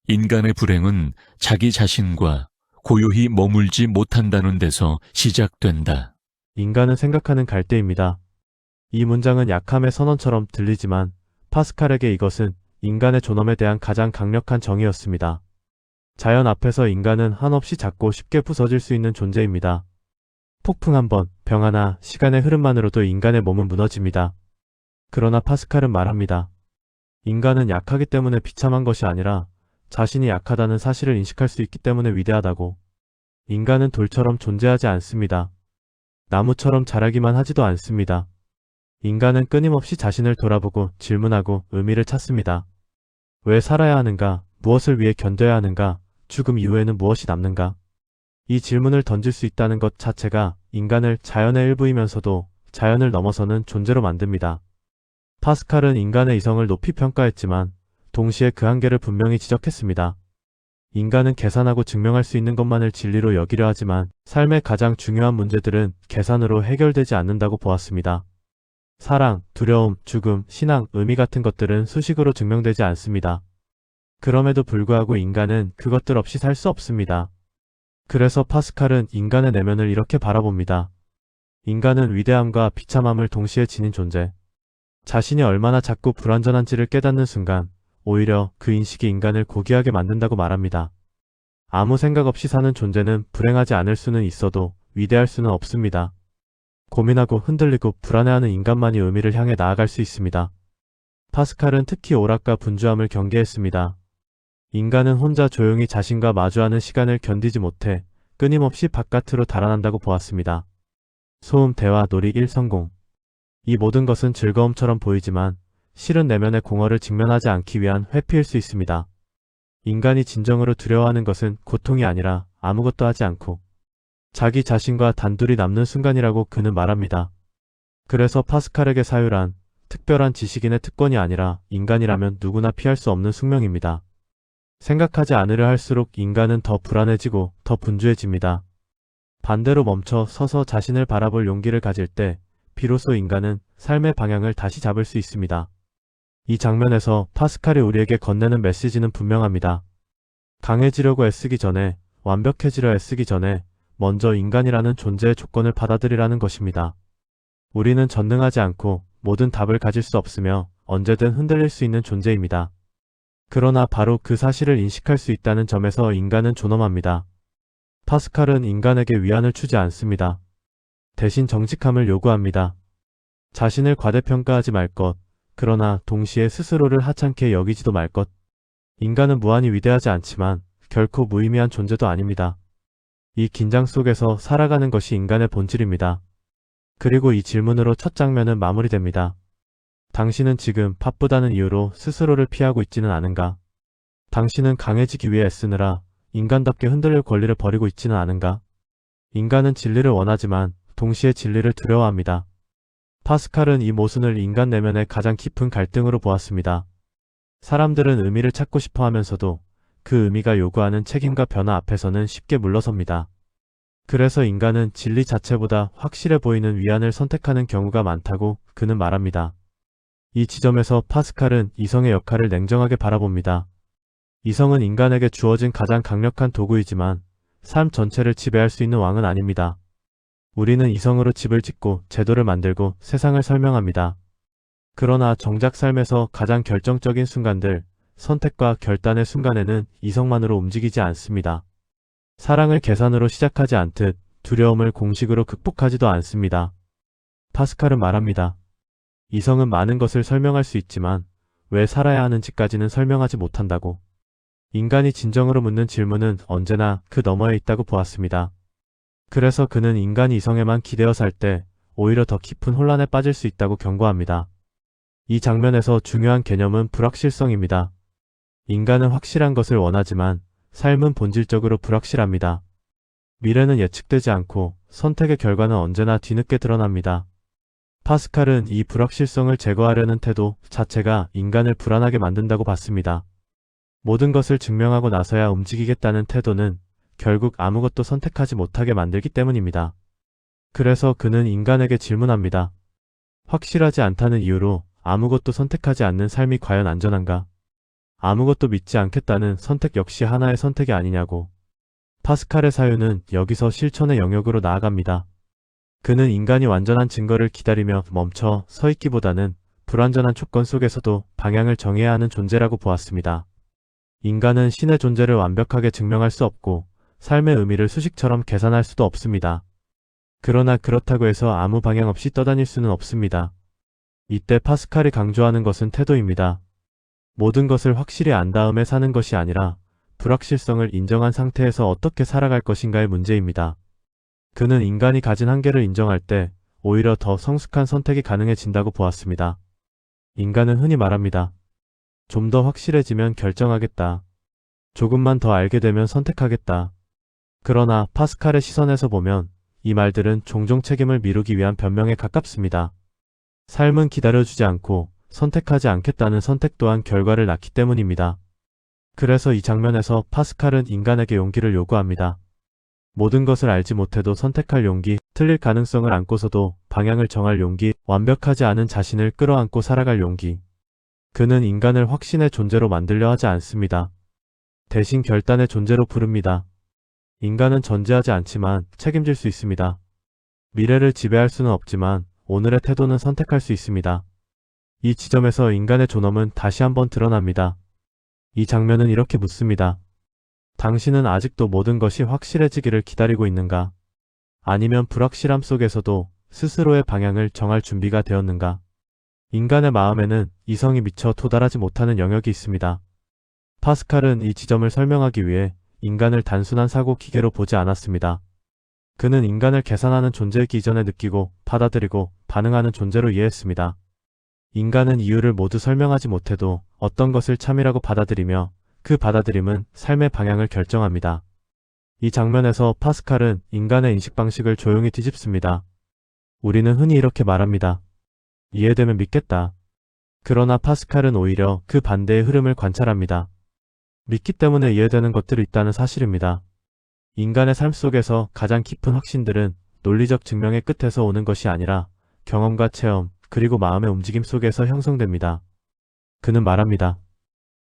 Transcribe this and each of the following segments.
인간의 불행은 자기 자신과 고요히 머물지 못한다는 데서 시작된다. 인간은 생각하는 갈대입니다. 이 문장은 약함의 선언처럼 들리지만 파스칼에게 이것은 인간의 존엄에 대한 가장 강력한 정의였습니다. 자연 앞에서 인간은 한없이 작고 쉽게 부서질 수 있는 존재입니다. 폭풍 한 번, 병 하나, 시간의 흐름만으로도 인간의 몸은 무너집니다. 그러나 파스칼은 말합니다. 인간은 약하기 때문에 비참한 것이 아니라 자신이 약하다는 사실을 인식할 수 있기 때문에 위대하다고. 인간은 돌처럼 존재하지 않습니다. 나무처럼 자라기만 하지도 않습니다. 인간은 끊임없이 자신을 돌아보고 질문하고 의미를 찾습니다. 왜 살아야 하는가? 무엇을 위해 견뎌야 하는가? 죽음 이후에는 무엇이 남는가? 이 질문을 던질 수 있다는 것 자체가 인간을 자연의 일부이면서도 자연을 넘어서는 존재로 만듭니다. 파스칼은 인간의 이성을 높이 평가했지만 동시에 그 한계를 분명히 지적했습니다. 인간은 계산하고 증명할 수 있는 것만을 진리로 여기려 하지만 삶의 가장 중요한 문제들은 계산으로 해결되지 않는다고 보았습니다. 사랑, 두려움, 죽음, 신앙, 의미 같은 것들은 수식으로 증명되지 않습니다. 그럼에도 불구하고 인간은 그것들 없이 살 수 없습니다. 그래서 파스칼은 인간의 내면을 이렇게 바라봅니다. 인간은 위대함과 비참함을 동시에 지닌 존재. 자신이 얼마나 작고 불완전한지를 깨닫는 순간 오히려 그 인식이 인간을 고귀하게 만든다고 말합니다. 아무 생각 없이 사는 존재는 불행하지 않을 수는 있어도 위대할 수는 없습니다. 고민하고 흔들리고 불안해하는 인간만이 의미를 향해 나아갈 수 있습니다. 파스칼은 특히 오락과 분주함을 경계했습니다. 인간은 혼자 조용히 자신과 마주하는 시간을 견디지 못해 끊임없이 바깥으로 달아난다고 보았습니다. 소음, 대화, 놀이, 일성공. 이 모든 것은 즐거움처럼 보이지만 실은 내면의 공허를 직면하지 않기 위한 회피일 수 있습니다. 인간이 진정으로 두려워하는 것은 고통이 아니라 아무것도 하지 않고 자기 자신과 단둘이 남는 순간이라고 그는 말합니다. 그래서 파스칼에게 사유란 특별한 지식인의 특권이 아니라 인간이라면 누구나 피할 수 없는 숙명입니다. 생각하지 않으려 할수록 인간은 더 불안해지고 더 분주해집니다. 반대로 멈춰 서서 자신을 바라볼 용기를 가질 때 비로소 인간은 삶의 방향을 다시 잡을 수 있습니다. 이 장면에서 파스칼이 우리에게 건네는 메시지는 분명합니다. 강해지려고 애쓰기 전에, 완벽해지려 애쓰기 전에 먼저 인간이라는 존재의 조건을 받아들이라는 것입니다. 우리는 전능하지 않고 모든 답을 가질 수 없으며 언제든 흔들릴 수 있는 존재입니다. 그러나 바로 그 사실을 인식할 수 있다는 점에서 인간은 존엄합니다. 파스칼은 인간에게 위안을 주지 않습니다. 대신 정직함을 요구합니다. 자신을 과대평가하지 말 것, 그러나 동시에 스스로를 하찮게 여기지도 말 것. 인간은 무한히 위대하지 않지만 결코 무의미한 존재도 아닙니다. 이 긴장 속에서 살아가는 것이 인간의 본질입니다. 그리고 이 질문으로 첫 장면은 마무리됩니다. 당신은 지금 바쁘다는 이유로 스스로를 피하고 있지는 않은가? 당신은 강해지기 위해 애쓰느라 인간답게 흔들릴 권리를 버리고 있지는 않은가? 인간은 진리를 원하지만 동시에 진리를 두려워합니다. 파스칼은 이 모순을 인간 내면의 가장 깊은 갈등으로 보았습니다. 사람들은 의미를 찾고 싶어 하면서도 그 의미가 요구하는 책임과 변화 앞에서는 쉽게 물러섭니다. 그래서 인간은 진리 자체보다 확실해 보이는 위안을 선택하는 경우가 많다고 그는 말합니다. 이 지점에서 파스칼은 이성의 역할을 냉정하게 바라봅니다. 이성은 인간에게 주어진 가장 강력한 도구이지만 삶 전체를 지배할 수 있는 왕은 아닙니다. 우리는 이성으로 집을 짓고 제도를 만들고 세상을 설명합니다. 그러나 정작 삶에서 가장 결정적인 순간들, 선택과 결단의 순간에는 이성만으로 움직이지 않습니다. 사랑을 계산으로 시작하지 않듯 두려움을 공식으로 극복하지도 않습니다. 파스칼은 말합니다. 이성은 많은 것을 설명할 수 있지만 왜 살아야 하는지까지는 설명하지 못한다고. 인간이 진정으로 묻는 질문은 언제나 그 너머에 있다고 보았습니다. 그래서 그는 인간이 이성에만 기대어 살 때 오히려 더 깊은 혼란에 빠질 수 있다고 경고합니다. 이 장면에서 중요한 개념은 불확실성입니다. 인간은 확실한 것을 원하지만 삶은 본질적으로 불확실합니다. 미래는 예측되지 않고 선택의 결과는 언제나 뒤늦게 드러납니다. 파스칼은 이 불확실성을 제거하려는 태도 자체가 인간을 불안하게 만든다고 봤습니다. 모든 것을 증명하고 나서야 움직이겠다는 태도는 결국 아무것도 선택하지 못하게 만들기 때문입니다. 그래서 그는 인간에게 질문합니다. 확실하지 않다는 이유로 아무것도 선택하지 않는 삶이 과연 안전한가? 아무것도 믿지 않겠다는 선택 역시 하나의 선택이 아니냐고. 파스칼의 사유는 여기서 실천의 영역으로 나아갑니다. 그는 인간이 완전한 증거를 기다리며 멈춰 서 있기보다는 불완전한 조건 속에서도 방향을 정해야 하는 존재라고 보았습니다. 인간은 신의 존재를 완벽하게 증명할 수 없고 삶의 의미를 수식처럼 계산할 수도 없습니다. 그러나 그렇다고 해서 아무 방향 없이 떠다닐 수는 없습니다. 이때 파스칼이 강조하는 것은 태도입니다. 모든 것을 확실히 안 다음에 사는 것이 아니라 불확실성을 인정한 상태에서 어떻게 살아갈 것인가의 문제입니다. 그는 인간이 가진 한계를 인정할 때 오히려 더 성숙한 선택이 가능해진다고 보았습니다. 인간은 흔히 말합니다. 좀 더 확실해지면 결정하겠다. 조금만 더 알게 되면 선택하겠다. 그러나 파스칼의 시선에서 보면 이 말들은 종종 책임을 미루기 위한 변명에 가깝습니다. 삶은 기다려주지 않고 선택하지 않겠다는 선택 또한 결과를 낳기 때문입니다. 그래서 이 장면에서 파스칼은 인간에게 용기를 요구합니다. 모든 것을 알지 못해도 선택할 용기, 틀릴 가능성을 안고서도 방향을 정할 용기, 완벽하지 않은 자신을 끌어안고 살아갈 용기. 그는 인간을 확신의 존재로 만들려 하지 않습니다. 대신 결단의 존재로 부릅니다. 인간은 존재하지 않지만 책임질 수 있습니다. 미래를 지배할 수는 없지만 오늘의 태도는 선택할 수 있습니다. 이 지점에서 인간의 존엄은 다시 한번 드러납니다. 이 장면은 이렇게 묻습니다. 당신은 아직도 모든 것이 확실해지기를 기다리고 있는가? 아니면 불확실함 속에서도 스스로의 방향을 정할 준비가 되었는가? 인간의 마음에는 이성이 미처 도달하지 못하는 영역이 있습니다. 파스칼은 이 지점을 설명하기 위해 인간을 단순한 사고 기계로 보지 않았습니다. 그는 인간을 계산하는 존재이기 이전에 느끼고 받아들이고 반응하는 존재로 이해했습니다. 인간은 이유를 모두 설명하지 못해도 어떤 것을 참이라고 받아들이며 그 받아들임은 삶의 방향을 결정합니다. 이 장면에서 파스칼은 인간의 인식 방식을 조용히 뒤집습니다. 우리는 흔히 이렇게 말합니다. 이해되면 믿겠다. 그러나 파스칼은 오히려 그 반대의 흐름을 관찰합니다. 믿기 때문에 이해되는 것들이 있다는 사실입니다. 인간의 삶 속에서 가장 깊은 확신들은 논리적 증명의 끝에서 오는 것이 아니라 경험과 체험, 그리고 마음의 움직임 속에서 형성됩니다. 그는 말합니다.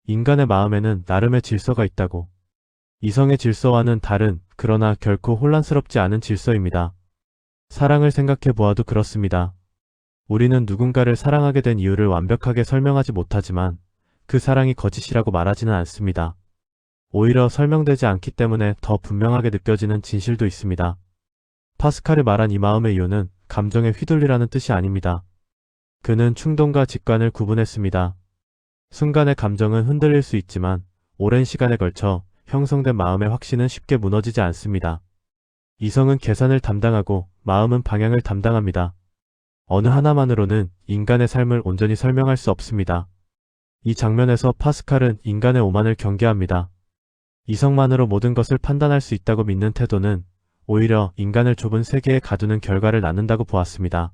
인간의 마음에는 나름의 질서가 있다고. 이성의 질서와는 다른, 그러나 결코 혼란스럽지 않은 질서입니다. 사랑을 생각해 보아도 그렇습니다. 우리는 누군가를 사랑하게 된 이유를 완벽하게 설명하지 못하지만 그 사랑이 거짓이라고 말하지는 않습니다. 오히려 설명되지 않기 때문에 더 분명하게 느껴지는 진실도 있습니다. 파스칼이 말한 이 마음의 이유는 감정에 휘둘리라는 뜻이 아닙니다. 그는 충동과 직관을 구분했습니다. 순간의 감정은 흔들릴 수 있지만 오랜 시간에 걸쳐 형성된 마음의 확신은 쉽게 무너지지 않습니다. 이성은 계산을 담당하고 마음은 방향을 담당합니다. 어느 하나만으로는 인간의 삶을 온전히 설명할 수 없습니다. 이 장면에서 파스칼은 인간의 오만을 경계합니다. 이성만으로 모든 것을 판단할 수 있다고 믿는 태도는 오히려 인간을 좁은 세계에 가두는 결과를 낳는다고 보았습니다.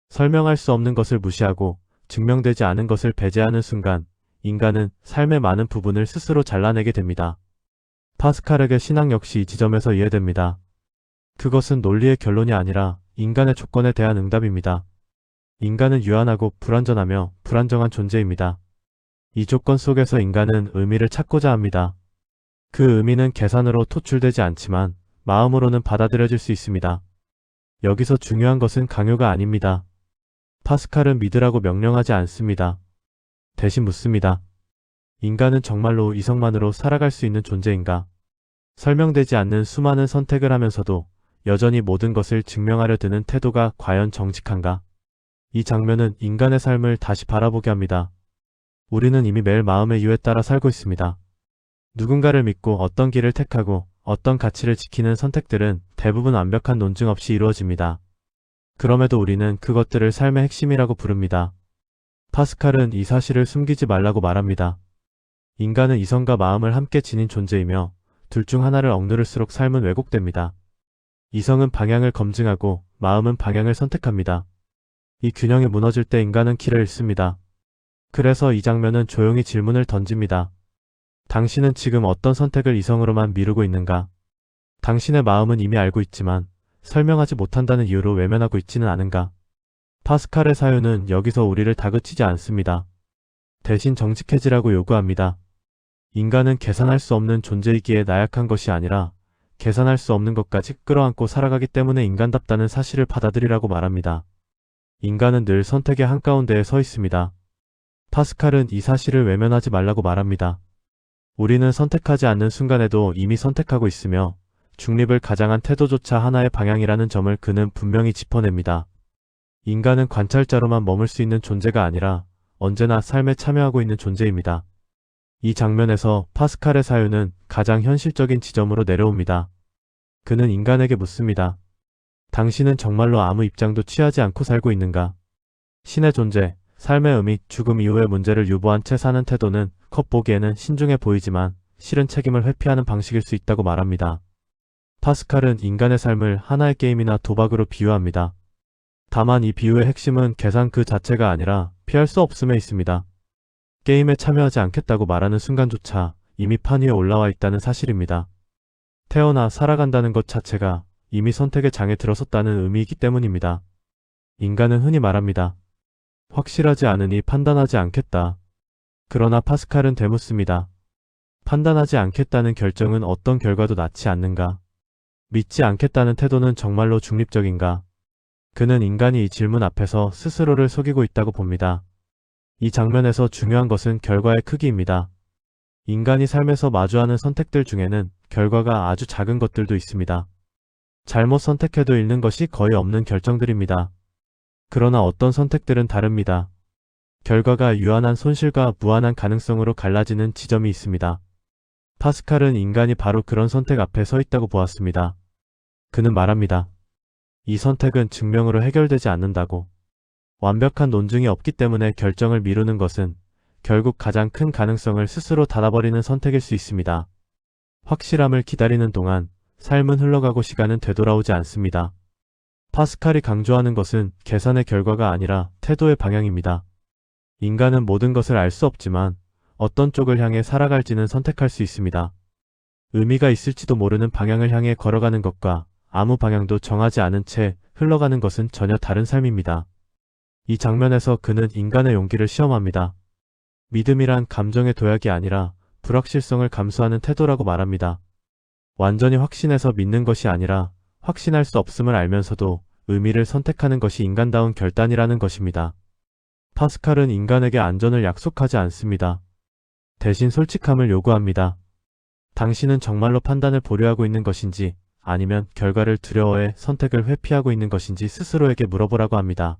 설명할 수 없는 것을 무시하고 증명되지 않은 것을 배제하는 순간 인간은 삶의 많은 부분을 스스로 잘라내게 됩니다. 파스칼에게 신앙 역시 이 지점에서 이해됩니다. 그것은 논리의 결론이 아니라 인간의 조건에 대한 응답입니다. 인간은 유한하고 불완전하며 불안정한 존재입니다. 이 조건 속에서 인간은 의미를 찾고자 합니다. 그 의미는 계산으로 토출되지 않지만 마음으로는 받아들여질 수 있습니다. 여기서 중요한 것은 강요가 아닙니다. 파스칼은 믿으라고 명령하지 않습니다. 대신 묻습니다. 인간은 정말로 이성만으로 살아갈 수 있는 존재인가? 설명되지 않는 수많은 선택을 하면서도 여전히 모든 것을 증명하려 드는 태도가 과연 정직한가? 이 장면은 인간의 삶을 다시 바라보게 합니다. 우리는 이미 매일 마음의 이유에 따라 살고 있습니다. 누군가를 믿고 어떤 길을 택하고 어떤 가치를 지키는 선택들은 대부분 완벽한 논증 없이 이루어집니다. 그럼에도 우리는 그것들을 삶의 핵심이라고 부릅니다. 파스칼은 이 사실을 숨기지 말라고 말합니다. 인간은 이성과 마음을 함께 지닌 존재이며 둘 중 하나를 억누를수록 삶은 왜곡됩니다. 이성은 방향을 검증하고 마음은 방향을 선택합니다. 이 균형이 무너질 때 인간은 길을 잃습니다. 그래서 이 장면은 조용히 질문을 던집니다. 당신은 지금 어떤 선택을 이성으로만 미루고 있는가? 당신의 마음은 이미 알고 있지만 설명하지 못한다는 이유로 외면하고 있지는 않은가? 파스칼의 사유는 여기서 우리를 다그치지 않습니다. 대신 정직해지라고 요구합니다. 인간은 계산할 수 없는 존재이기에 나약한 것이 아니라 계산할 수 없는 것까지 끌어안고 살아가기 때문에 인간답다는 사실을 받아들이라고 말합니다. 인간은 늘 선택의 한가운데에 서 있습니다. 파스칼은 이 사실을 외면하지 말라고 말합니다. 우리는 선택하지 않는 순간에도 이미 선택하고 있으며 중립을 가장한 태도조차 하나의 방향이라는 점을 그는 분명히 짚어냅니다. 인간은 관찰자로만 머물 수 있는 존재가 아니라 언제나 삶에 참여하고 있는 존재입니다. 이 장면에서 파스칼의 사유는 가장 현실적인 지점으로 내려옵니다. 그는 인간에게 묻습니다. 당신은 정말로 아무 입장도 취하지 않고 살고 있는가? 신의 존재, 삶의 의미, 죽음 이후의 문제를 유보한 채 사는 태도는 겉보기에는 신중해 보이지만 실은 책임을 회피하는 방식일 수 있다고 말합니다. 파스칼은 인간의 삶을 하나의 게임이나 도박으로 비유합니다. 다만 이 비유의 핵심은 계산 그 자체가 아니라 피할 수 없음에 있습니다. 게임에 참여하지 않겠다고 말하는 순간조차 이미 판 위에 올라와 있다는 사실입니다. 태어나 살아간다는 것 자체가 이미 선택의 장에 들어섰다는 의미이기 때문입니다. 인간은 흔히 말합니다. 확실하지 않으니 판단하지 않겠다. 그러나 파스칼은 되묻습니다. 판단하지 않겠다는 결정은 어떤 결과도 낳지 않는가? 믿지 않겠다는 태도는 정말로 중립적인가? 그는 인간이 이 질문 앞에서 스스로를 속이고 있다고 봅니다. 이 장면에서 중요한 것은 결과의 크기입니다. 인간이 삶에서 마주하는 선택들 중에는 결과가 아주 작은 것들도 있습니다. 잘못 선택해도 잃는 것이 거의 없는 결정들입니다. 그러나 어떤 선택들은 다릅니다. 결과가 유한한 손실과 무한한 가능성으로 갈라지는 지점이 있습니다. 파스칼은 인간이 바로 그런 선택 앞에 서 있다고 보았습니다. 그는 말합니다. 이 선택은 증명으로 해결되지 않는다고. 완벽한 논증이 없기 때문에 결정을 미루는 것은 결국 가장 큰 가능성을 스스로 닫아버리는 선택일 수 있습니다. 확실함을 기다리는 동안 삶은 흘러가고 시간은 되돌아오지 않습니다. 파스칼이 강조하는 것은 계산의 결과가 아니라 태도의 방향입니다. 인간은 모든 것을 알 수 없지만 어떤 쪽을 향해 살아갈지는 선택할 수 있습니다. 의미가 있을지도 모르는 방향을 향해 걸어가는 것과 아무 방향도 정하지 않은 채 흘러가는 것은 전혀 다른 삶입니다. 이 장면에서 그는 인간의 용기를 시험합니다. 믿음이란 감정의 도약이 아니라 불확실성을 감수하는 태도라고 말합니다. 완전히 확신해서 믿는 것이 아니라 확신할 수 없음을 알면서도 의미를 선택하는 것이 인간다운 결단이라는 것입니다. 파스칼은 인간에게 안전을 약속하지 않습니다. 대신 솔직함을 요구합니다. 당신은 정말로 판단을 보류하고 있는 것인지 아니면 결과를 두려워해 선택을 회피하고 있는 것인지 스스로에게 물어보라고 합니다.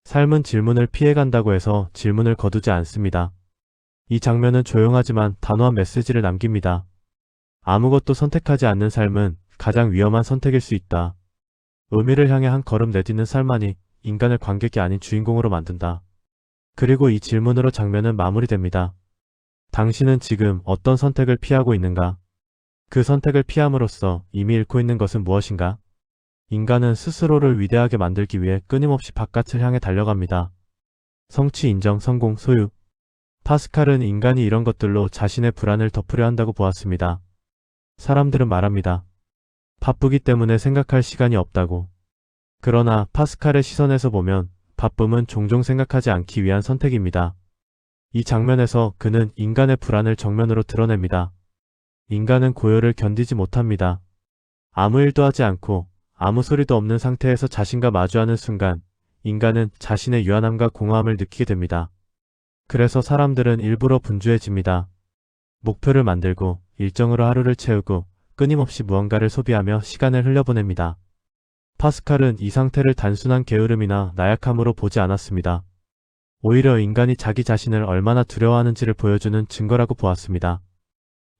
삶은 질문을 피해간다고 해서 질문을 거두지 않습니다. 이 장면은 조용하지만 단호한 메시지를 남깁니다. 아무것도 선택하지 않는 삶은 가장 위험한 선택일 수 있다. 의미를 향해 한 걸음 내딛는 삶만이 인간을 관객이 아닌 주인공으로 만든다. 그리고 이 질문으로 장면은 마무리됩니다. 당신은 지금 어떤 선택을 피하고 있는가? 그 선택을 피함으로써 이미 잃고 있는 것은 무엇인가? 인간은 스스로를 위대하게 만들기 위해 끊임없이 바깥을 향해 달려갑니다. 성취, 인정, 성공, 소유. 파스칼은 인간이 이런 것들로 자신의 불안을 덮으려 한다고 보았습니다. 사람들은 말합니다. 바쁘기 때문에 생각할 시간이 없다고. 그러나 파스칼의 시선에서 보면 바쁨은 종종 생각하지 않기 위한 선택입니다. 이 장면에서 그는 인간의 불안을 정면으로 드러냅니다. 인간은 고요를 견디지 못합니다. 아무 일도 하지 않고 아무 소리도 없는 상태에서 자신과 마주하는 순간 인간은 자신의 유한함과 공허함을 느끼게 됩니다. 그래서 사람들은 일부러 분주해집니다. 목표를 만들고 일정으로 하루를 채우고 끊임없이 무언가를 소비하며 시간을 흘려보냅니다. 파스칼은 이 상태를 단순한 게으름이나 나약함으로 보지 않았습니다. 오히려 인간이 자기 자신을 얼마나 두려워하는지를 보여주는 증거라고 보았습니다.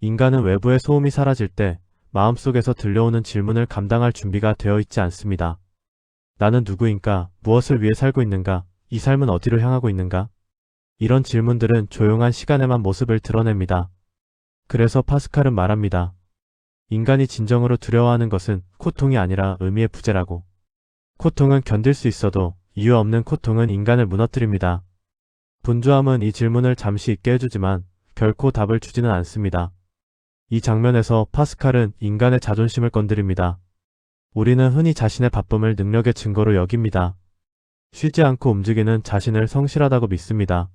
인간은 외부의 소음이 사라질 때 마음속에서 들려오는 질문을 감당할 준비가 되어 있지 않습니다. 나는 누구인가? 무엇을 위해 살고 있는가? 이 삶은 어디로 향하고 있는가? 이런 질문들은 조용한 시간에만 모습을 드러냅니다. 그래서 파스칼은 말합니다. 인간이 진정으로 두려워하는 것은 고통이 아니라 의미의 부재라고. 고통은 견딜 수 있어도 이유 없는 고통은 인간을 무너뜨립니다. 분주함은 이 질문을 잠시 잊게 해주지만 결코 답을 주지는 않습니다. 이 장면에서 파스칼은 인간의 자존심을 건드립니다. 우리는 흔히 자신의 바쁨을 능력의 증거로 여깁니다. 쉬지 않고 움직이는 자신을 성실하다고 믿습니다.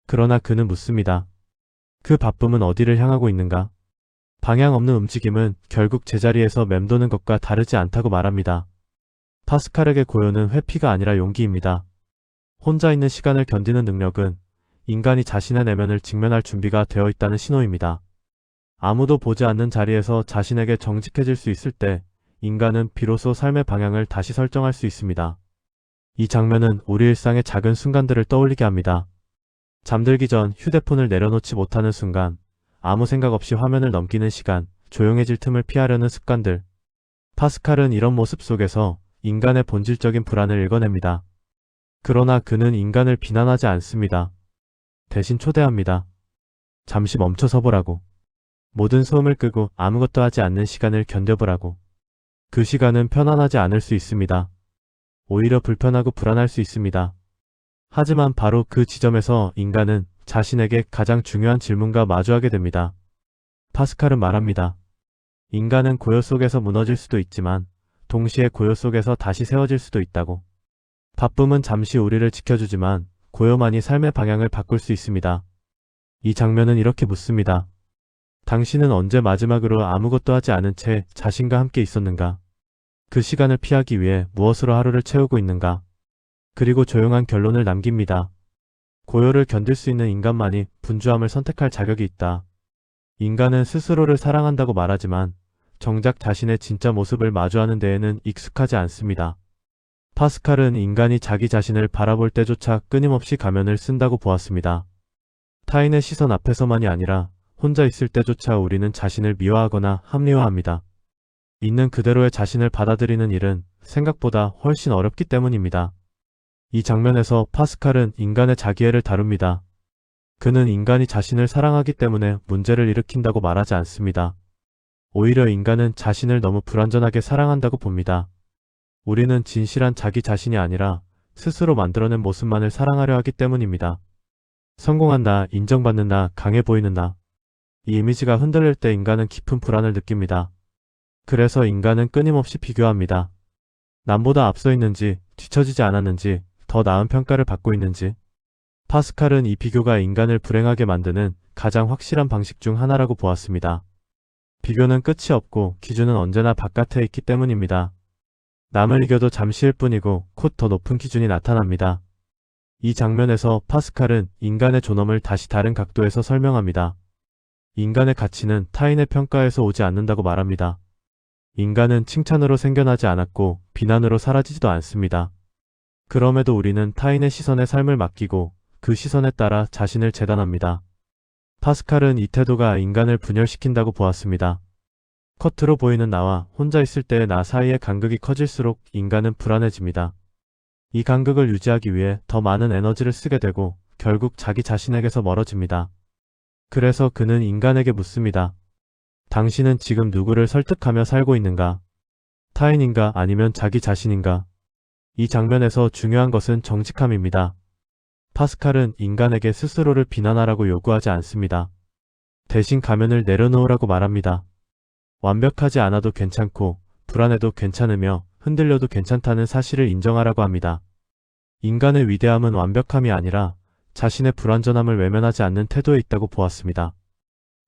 그러나 그는 묻습니다. 그 바쁨은 어디를 향하고 있는가? 방향 없는 움직임은 결국 제자리에서 맴도는 것과 다르지 않다고 말합니다. 파스칼에게 고요는 회피가 아니라 용기입니다. 혼자 있는 시간을 견디는 능력은 인간이 자신의 내면을 직면할 준비가 되어 있다는 신호입니다. 아무도 보지 않는 자리에서 자신에게 정직해질 수 있을 때 인간은 비로소 삶의 방향을 다시 설정할 수 있습니다. 이 장면은 우리 일상의 작은 순간들을 떠올리게 합니다. 잠들기 전 휴대폰을 내려놓지 못하는 순간, 아무 생각 없이 화면을 넘기는 시간, 조용해질 틈을 피하려는 습관들. 파스칼은 이런 모습 속에서 인간의 본질적인 불안을 읽어냅니다. 그러나 그는 인간을 비난하지 않습니다. 대신 초대합니다. 잠시 멈춰서 보라고. 모든 소음을 끄고 아무것도 하지 않는 시간을 견뎌보라고. 그 시간은 편안하지 않을 수 있습니다. 오히려 불편하고 불안할 수 있습니다. 하지만 바로 그 지점에서 인간은 자신에게 가장 중요한 질문과 마주하게 됩니다. 파스칼은 말합니다. 인간은 고요 속에서 무너질 수도 있지만 동시에 고요 속에서 다시 세워질 수도 있다고. 바쁨은 잠시 우리를 지켜주지만 고요만이 삶의 방향을 바꿀 수 있습니다. 이 장면은 이렇게 묻습니다. 당신은 언제 마지막으로 아무것도 하지 않은 채 자신과 함께 있었는가? 그 시간을 피하기 위해 무엇으로 하루를 채우고 있는가? 그리고 조용한 결론을 남깁니다. 고요를 견딜 수 있는 인간만이 분주함을 선택할 자격이 있다. 인간은 스스로를 사랑한다고 말하지만 정작 자신의 진짜 모습을 마주하는 데에는 익숙하지 않습니다. 파스칼은 인간이 자기 자신을 바라볼 때조차 끊임없이 가면을 쓴다고 보았습니다. 타인의 시선 앞에서만이 아니라 혼자 있을 때조차 우리는 자신을 미화하거나 합리화합니다. 있는 그대로의 자신을 받아들이는 일은 생각보다 훨씬 어렵기 때문입니다. 이 장면에서 파스칼은 인간의 자기애를 다룹니다. 그는 인간이 자신을 사랑하기 때문에 문제를 일으킨다고 말하지 않습니다. 오히려 인간은 자신을 너무 불완전하게 사랑한다고 봅니다. 우리는 진실한 자기 자신이 아니라 스스로 만들어낸 모습만을 사랑하려 하기 때문입니다. 성공한 나, 인정받는 나, 강해 보이는 나. 이 이미지가 흔들릴 때 인간은 깊은 불안을 느낍니다. 그래서 인간은 끊임없이 비교합니다. 남보다 앞서 있는지, 뒤처지지 않았는지, 더 나은 평가를 받고 있는지. 파스칼은 이 비교가 인간을 불행하게 만드는 가장 확실한 방식 중 하나라고 보았습니다. 비교는 끝이 없고 기준은 언제나 바깥에 있기 때문입니다. 남을 이겨도 잠시일 뿐이고 곧 더 높은 기준이 나타납니다. 이 장면에서 파스칼은 인간의 존엄을 다시 다른 각도에서 설명합니다. 인간의 가치는 타인의 평가에서 오지 않는다고 말합니다. 인간은 칭찬으로 생겨나지 않았고 비난으로 사라지지도 않습니다. 그럼에도 우리는 타인의 시선에 삶을 맡기고 그 시선에 따라 자신을 재단합니다. 파스칼은 이 태도가 인간을 분열시킨다고 보았습니다. 겉으로 보이는 나와 혼자 있을 때의 나 사이의 간극이 커질수록 인간은 불안해집니다. 이 간극을 유지하기 위해 더 많은 에너지를 쓰게 되고 결국 자기 자신에게서 멀어집니다. 그래서 그는 인간에게 묻습니다. 당신은 지금 누구를 설득하며 살고 있는가? 타인인가 아니면 자기 자신인가? 이 장면에서 중요한 것은 정직함입니다. 파스칼은 인간에게 스스로를 비난하라고 요구하지 않습니다. 대신 가면을 내려놓으라고 말합니다. 완벽하지 않아도 괜찮고 불안해도 괜찮으며 흔들려도 괜찮다는 사실을 인정하라고 합니다. 인간의 위대함은 완벽함이 아니라 자신의 불완전함을 외면하지 않는 태도에 있다고 보았습니다.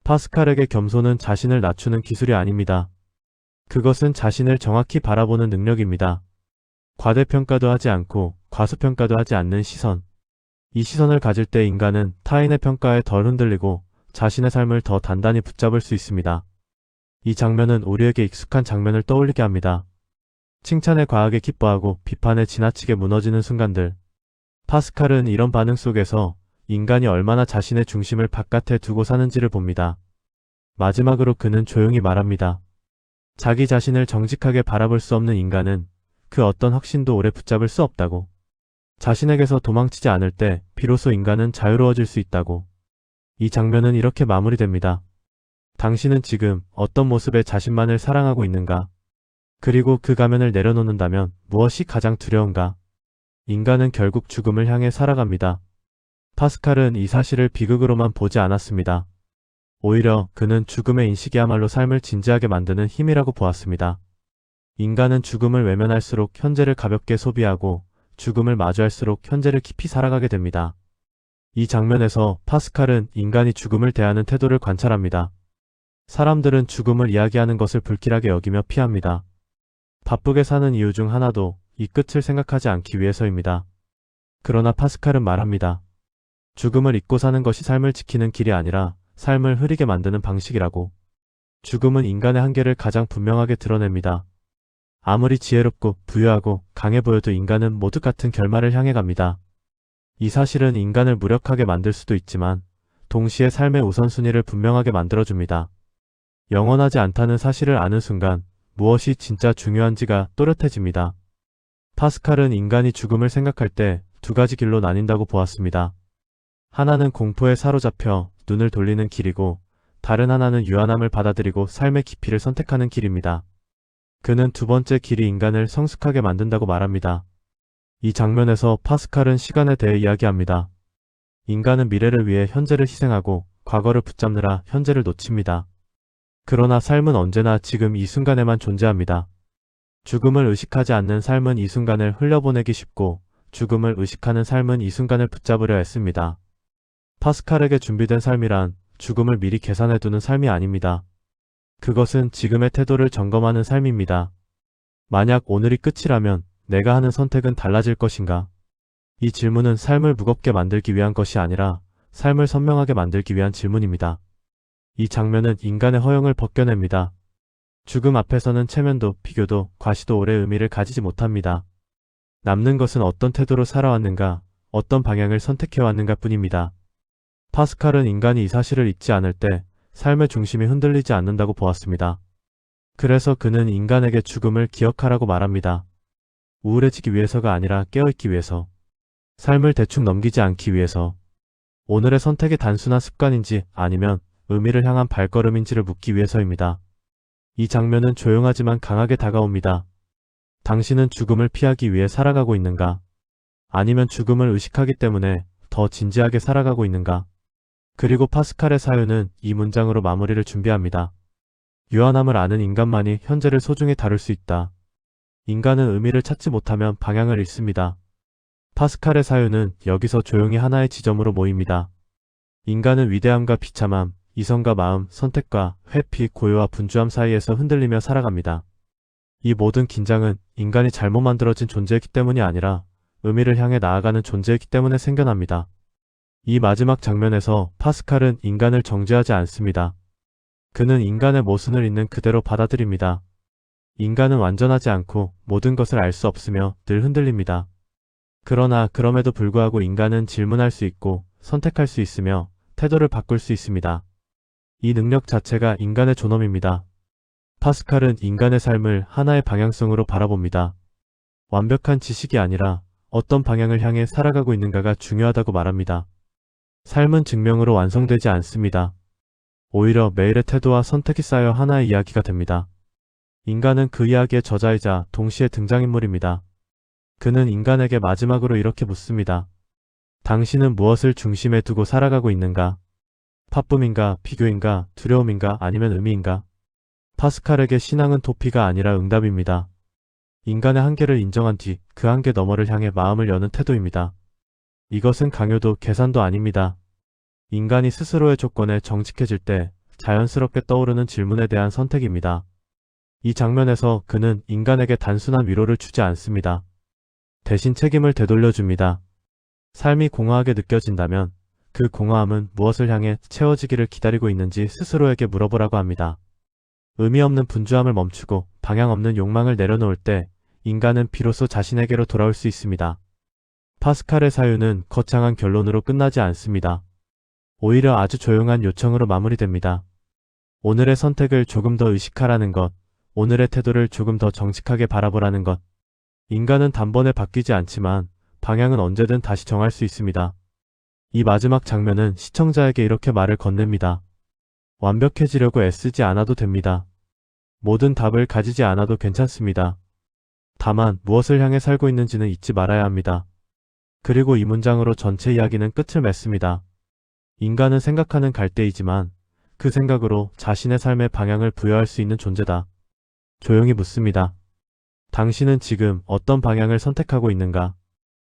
파스칼에게 겸손은 자신을 낮추는 기술이 아닙니다. 그것은 자신을 정확히 바라보는 능력입니다. 과대평가도 하지 않고 과소평가도 하지 않는 시선. 이 시선을 가질 때 인간은 타인의 평가에 덜 흔들리고 자신의 삶을 더 단단히 붙잡을 수 있습니다. 이 장면은 우리에게 익숙한 장면을 떠올리게 합니다. 칭찬에 과하게 기뻐하고 비판에 지나치게 무너지는 순간들. 파스칼은 이런 반응 속에서 인간이 얼마나 자신의 중심을 바깥에 두고 사는지를 봅니다. 마지막으로 그는 조용히 말합니다. 자기 자신을 정직하게 바라볼 수 없는 인간은 그 어떤 확신도 오래 붙잡을 수 없다고. 자신에게서 도망치지 않을 때 비로소 인간은 자유로워질 수 있다고. 이 장면은 이렇게 마무리됩니다. 당신은 지금 어떤 모습의 자신만을 사랑하고 있는가? 그리고 그 가면을 내려놓는다면 무엇이 가장 두려운가? 인간은 결국 죽음을 향해 살아갑니다. 파스칼은 이 사실을 비극으로만 보지 않았습니다. 오히려 그는 죽음의 인식이야말로 삶을 진지하게 만드는 힘이라고 보았습니다. 인간은 죽음을 외면할수록 현재를 가볍게 소비하고 죽음을 마주할수록 현재를 깊이 살아가게 됩니다. 이 장면에서 파스칼은 인간이 죽음을 대하는 태도를 관찰합니다. 사람들은 죽음을 이야기하는 것을 불길하게 여기며 피합니다. 바쁘게 사는 이유 중 하나도 이 끝을 생각하지 않기 위해서입니다. 그러나 파스칼은 말합니다. 죽음을 잊고 사는 것이 삶을 지키는 길이 아니라 삶을 흐리게 만드는 방식이라고. 죽음은 인간의 한계를 가장 분명하게 드러냅니다. 아무리 지혜롭고 부유하고 강해 보여도 인간은 모두 같은 결말을 향해 갑니다. 이 사실은 인간을 무력하게 만들 수도 있지만 동시에 삶의 우선순위를 분명하게 만들어줍니다. 영원하지 않다는 사실을 아는 순간 무엇이 진짜 중요한지가 또렷해집니다. 파스칼은 인간이 죽음을 생각할 때 두 가지 길로 나뉜다고 보았습니다. 하나는 공포에 사로잡혀 눈을 돌리는 길이고 다른 하나는 유한함을 받아들이고 삶의 깊이를 선택하는 길입니다. 그는 두 번째 길이 인간을 성숙하게 만든다고 말합니다. 이 장면에서 파스칼은 시간에 대해 이야기합니다. 인간은 미래를 위해 현재를 희생하고 과거를 붙잡느라 현재를 놓칩니다. 그러나 삶은 언제나 지금 이 순간에만 존재합니다. 죽음을 의식하지 않는 삶은 이 순간을 흘려보내기 쉽고 죽음을 의식하는 삶은 이 순간을 붙잡으려 했습니다. 파스칼에게 준비된 삶이란 죽음을 미리 계산해두는 삶이 아닙니다. 그것은 지금의 태도를 점검하는 삶입니다. 만약 오늘이 끝이라면 내가 하는 선택은 달라질 것인가? 이 질문은 삶을 무겁게 만들기 위한 것이 아니라 삶을 선명하게 만들기 위한 질문입니다. 이 장면은 인간의 허영을 벗겨냅니다. 죽음 앞에서는 체면도 비교도 과시도 오래 의미를 가지지 못합니다. 남는 것은 어떤 태도로 살아왔는가, 어떤 방향을 선택해왔는가 뿐입니다. 파스칼은 인간이 이 사실을 잊지 않을 때 삶의 중심이 흔들리지 않는다고 보았습니다. 그래서 그는 인간에게 죽음을 기억하라고 말합니다. 우울해지기 위해서가 아니라 깨어있기 위해서. 삶을 대충 넘기지 않기 위해서. 오늘의 선택이 단순한 습관인지 아니면 의미를 향한 발걸음인지를 묻기 위해서입니다. 이 장면은 조용하지만 강하게 다가옵니다. 당신은 죽음을 피하기 위해 살아가고 있는가? 아니면 죽음을 의식하기 때문에 더 진지하게 살아가고 있는가? 그리고 파스칼의 사유는 이 문장으로 마무리를 준비합니다. 유한함을 아는 인간만이 현재를 소중히 다룰 수 있다. 인간은 의미를 찾지 못하면 방향을 잃습니다. 파스칼의 사유는 여기서 조용히 하나의 지점으로 모입니다. 인간은 위대함과 비참함, 이성과 마음, 선택과 회피, 고요와 분주함 사이에서 흔들리며 살아갑니다. 이 모든 긴장은 인간이 잘못 만들어진 존재이기 때문이 아니라 의미를 향해 나아가는 존재이기 때문에 생겨납니다. 이 마지막 장면에서 파스칼은 인간을 정죄하지 않습니다. 그는 인간의 모순을 있는 그대로 받아들입니다. 인간은 완전하지 않고 모든 것을 알 수 없으며 늘 흔들립니다. 그러나 그럼에도 불구하고 인간은 질문할 수 있고 선택할 수 있으며 태도를 바꿀 수 있습니다. 이 능력 자체가 인간의 존엄입니다. 파스칼은 인간의 삶을 하나의 방향성으로 바라봅니다. 완벽한 지식이 아니라 어떤 방향을 향해 살아가고 있는가가 중요하다고 말합니다. 삶은 증명으로 완성되지 않습니다. 오히려 매일의 태도와 선택이 쌓여 하나의 이야기가 됩니다. 인간은 그 이야기의 저자이자 동시에 등장인물입니다. 그는 인간에게 마지막으로 이렇게 묻습니다. 당신은 무엇을 중심에 두고 살아가고 있는가? 파쁨인가, 비교인가, 두려움인가, 아니면 의미인가? 파스칼에게 신앙은 도피가 아니라 응답입니다. 인간의 한계를 인정한 뒤 그 한계 너머를 향해 마음을 여는 태도입니다. 이것은 강요도 계산도 아닙니다. 인간이 스스로의 조건에 정직해질 때 자연스럽게 떠오르는 질문에 대한 선택입니다. 이 장면에서 그는 인간에게 단순한 위로를 주지 않습니다. 대신 책임을 되돌려줍니다. 삶이 공허하게 느껴진다면 그 공허함은 무엇을 향해 채워지기를 기다리고 있는지 스스로에게 물어보라고 합니다. 의미 없는 분주함을 멈추고 방향 없는 욕망을 내려놓을 때 인간은 비로소 자신에게로 돌아올 수 있습니다. 파스칼의 사유는 거창한 결론으로 끝나지 않습니다. 오히려 아주 조용한 요청으로 마무리됩니다. 오늘의 선택을 조금 더 의식하라는 것, 오늘의 태도를 조금 더 정직하게 바라보라는 것. 인간은 단번에 바뀌지 않지만 방향은 언제든 다시 정할 수 있습니다. 이 마지막 장면은 시청자에게 이렇게 말을 건넵니다. 완벽해지려고 애쓰지 않아도 됩니다. 모든 답을 가지지 않아도 괜찮습니다. 다만 무엇을 향해 살고 있는지는 잊지 말아야 합니다. 그리고 이 문장으로 전체 이야기는 끝을 맺습니다. 인간은 생각하는 갈대이지만 그 생각으로 자신의 삶의 방향을 부여할 수 있는 존재다. 조용히 묻습니다. 당신은 지금 어떤 방향을 선택하고 있는가?